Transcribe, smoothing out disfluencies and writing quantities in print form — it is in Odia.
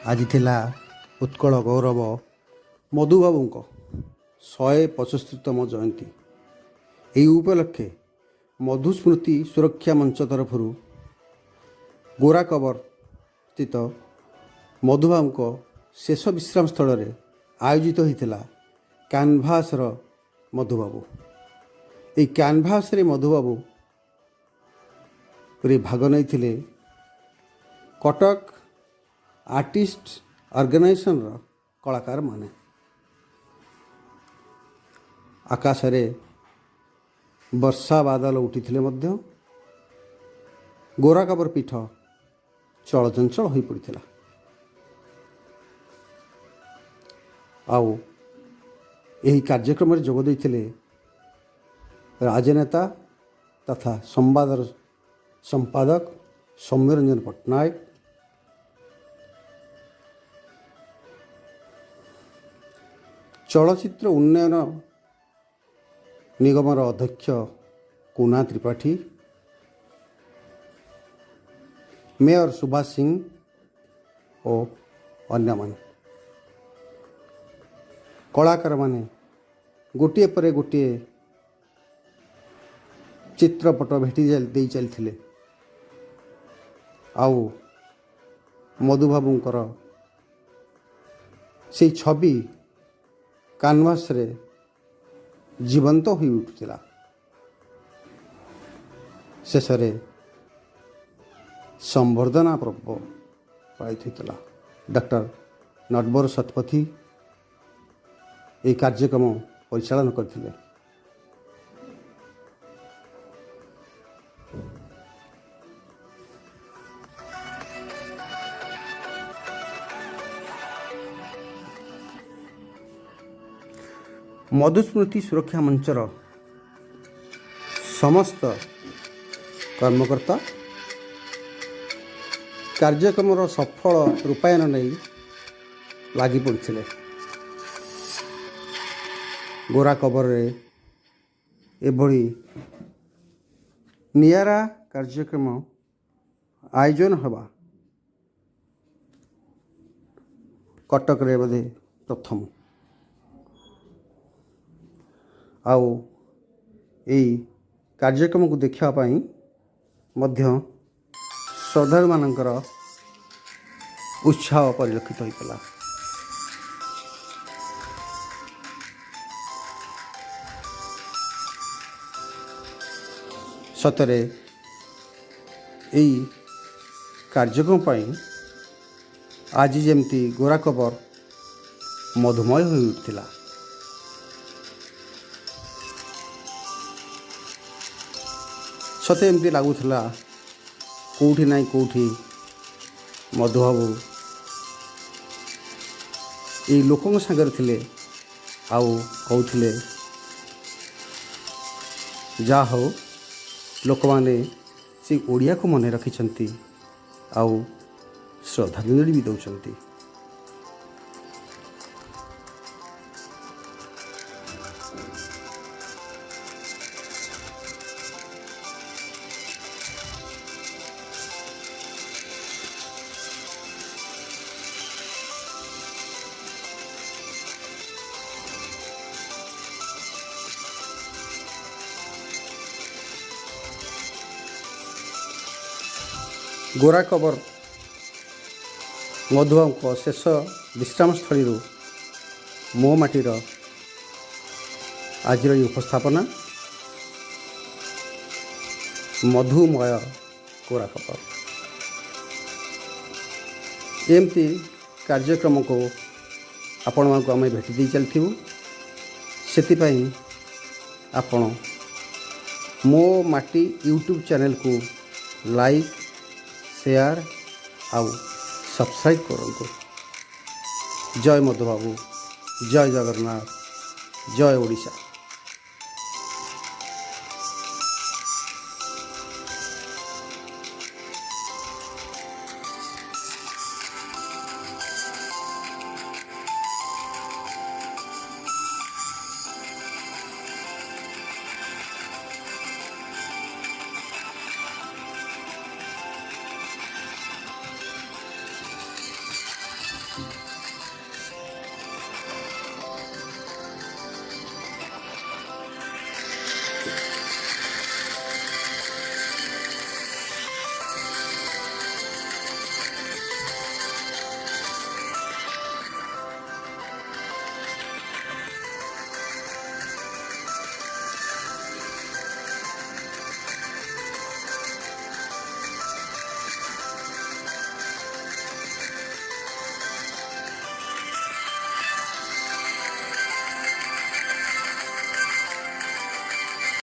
ଆଜି ଥିଲା ଉତ୍କଳ ଗୌରବ ମଧୁବାବୁଙ୍କ 175ତମ ଜୟନ୍ତୀ। ଏହି ଉପଲକ୍ଷେ ମଧୁସ୍ମୃତି ସୁରକ୍ଷା ମଞ୍ଚ ତରଫରୁ ଗୋରାକବର ସ୍ଥିତ ମଧୁବାବୁଙ୍କ ଶେଷ ବିଶ୍ରାମ ସ୍ଥଳରେ ଆୟୋଜିତ ହୋଇଥିଲା କ୍ୟାନଭାସର ମଧୁବାବୁ। ଏହି କ୍ୟାନଭାସରେ ମଧୁବାବୁରେ ଭାଗ ନେଇଥିଲେ କଟକ ଆର୍ଟିଷ୍ଟ ଅର୍ଗାନାଇଜେସନର କଳାକାରମାନେ। ଆକାଶରେ ବର୍ଷା ବାଦଲ ଉଠିଥିଲେ ମଧ୍ୟ ଗୋରାକବର ପୀଠ ଚଳଚଞ୍ଚଳ ହୋଇପଡ଼ିଥିଲା। ଆଉ ଏହି କାର୍ଯ୍ୟକ୍ରମରେ ଯୋଗ ଦେଇଥିଲେ ରାଜନେତା ତଥା ସମ୍ବାଦର ସମ୍ପାଦକ ସୌମ୍ୟରଞ୍ଜନ ପଟ୍ଟନାୟକ, ଚଳଚ୍ଚିତ୍ର ଉନ୍ନୟନ ନିଗମର ଅଧ୍ୟକ୍ଷ କୁନା ତ୍ରିପାଠୀ, ମେୟର ସୁଭାଷ ସିଂ ଓ ଅନ୍ୟମାନେ। କଳାକାରମାନେ ଗୋଟିଏ ପରେ ଗୋଟିଏ ଚିତ୍ରପଟ ଭେଟି ଦେଇ ଚାଲିଥିଲେ। ଆଉ ମଧୁବାବୁଙ୍କର ସେଇ ଛବି କାନଭାସରେ ଜୀବନ୍ତ ହୋଇ ଉଠୁଥିଲା। ଶେଷରେ ସମ୍ବର୍ଦ୍ଧନା ପର୍ବ ପାଳିତ ହୋଇଥିଲା। ଡକ୍ଟର ନଟବର ଶତପଥୀ ଏହି କାର୍ଯ୍ୟକ୍ରମ ପରିଚାଳନା କରିଥିଲେ। ମଧୁସ୍ମୃତି ସୁରକ୍ଷା ମଞ୍ଚର ସମସ୍ତ କର୍ମକର୍ତ୍ତା କାର୍ଯ୍ୟକ୍ରମର ସଫଳ ରୂପାୟନ ନେଇ ଲାଗି ପଡ଼ିଥିଲେ। ଗୋରାକବରରେ ଏଭଳି ନିଆରା କାର୍ଯ୍ୟକ୍ରମ ଆୟୋଜନ ହେବା କଟକରେ ବୋଧେ ପ୍ରଥମ। ଆଉ ଏହି କାର୍ଯ୍ୟକ୍ରମକୁ ଦେଖିବା ପାଇଁ ମଧ୍ୟ ଶ୍ରଦ୍ଧାଳୁମାନଙ୍କର ଉତ୍ସାହ ପରିଲକ୍ଷିତ ହୋଇଥିଲା। ସତରେ ଏହି କାର୍ଯ୍ୟକ୍ରମ ପାଇଁ ଆଜି ଯେମିତି ଗୋରାକବର ମଧୁମୟ ହୋଇ ଉଠିଥିଲା। ସତେ ଏମିତି ଲାଗୁଥିଲା କେଉଁଠି ନାହିଁ କେଉଁଠି ମଧୁବାବୁ ଏଇ ଲୋକଙ୍କ ସାଙ୍ଗରେ ଥିଲେ। ଆଉ କହୁଥିଲେ ଯାହା ହଉ ଲୋକମାନେ ସେ ଓଡ଼ିଆକୁ ମନେ ରଖିଛନ୍ତି ଆଉ ଶ୍ରଦ୍ଧାଞ୍ଜଳି ବି ଦେଉଛନ୍ତି। ଗୋରାକବର ମଧୁବାବୁଙ୍କ ଶେଷ ବିଶ୍ରାମସ୍ଥଳୀରୁ ମୋ ମାଟିର ଆଜିର ଏହି ଉପସ୍ଥାପନା ମଧୁମୟ ଗୋରାକବର। ଏମିତି କାର୍ଯ୍ୟକ୍ରମକୁ ଆପଣମାନଙ୍କୁ ଆମେ ଭେଟି ଦେଇ ଚାଲିଥିବୁ। ସେଥିପାଇଁ ଆପଣ ମୋ ମାଟି ୟୁଟ୍ୟୁବ୍ ଚ୍ୟାନେଲକୁ ଲାଇକ୍, ସେୟାର ଆଉ ସବସ୍କ୍ରାଇବ୍ କରନ୍ତୁ। ଜୟ ମଧୁବାବୁ, ଜୟ ଜଗନ୍ନାଥ, ଜୟ ଓଡ଼ିଶା।